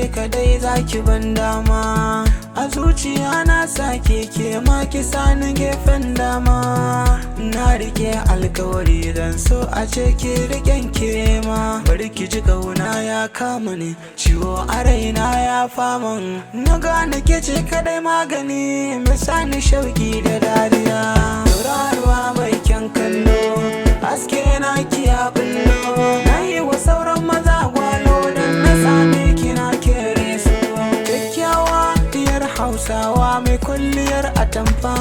ke kadai zaki ban dama. A zuciya na sake ke ma ki sani gefen dama. Na rike alkawari dan so a ce ki riken ke ma. Bari ki ji kauna ya kama ni, ciwo a raina ya faman. Na gane ke ce kadai magani, mai sani shauki da dariya. Tauraruwa mai kyan kallo, haske na kiya bullo. Na yi wa sauran maza gwalo dan na same ki na kere su. Kyakkyawa diyar Hausawa mai kwalliyar atamfa,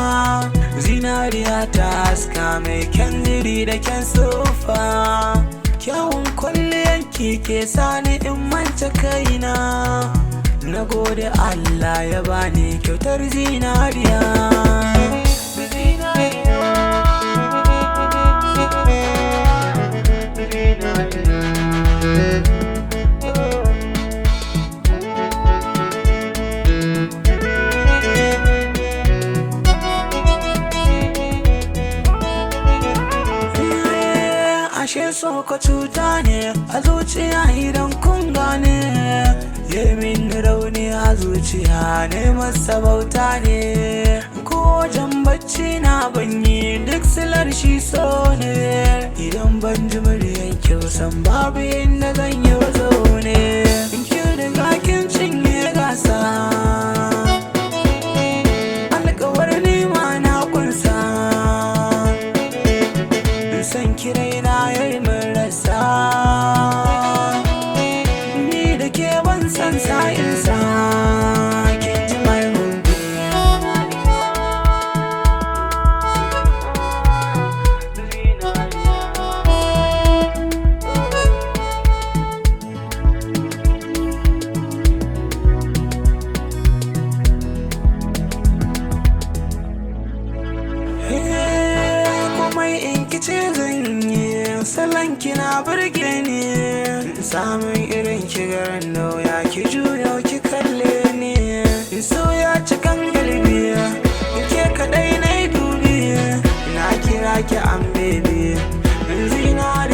zinariya ta haska mai kyan jiri da kyan sufa. Kyawun kwalliyanki ke sani in manta kaina. Na gode Allah ya bani kyautar zinariya. Ashe so ka cuta ne a zuciya idan kun gane. Yemin rauni a zuciya ne masa bauta ne. Ko wajen bacci na banyi duk silar shi so ne. Idan ban ji muryan kyau san babu inda zan yi zaune. Kin riga kin cinye gasa, alkawar nema na kunsa. San kiraina yayi min rasa, ni da ke ban san sa'insa. Kin ji mai rubi. Komai in kice zan yi, salon kina burge ni. Samun irin kigaran nauya ki juyo ki kalle ni. So ya cikan galbi, ke kadai na dubi. Na kira ki an baby, zinari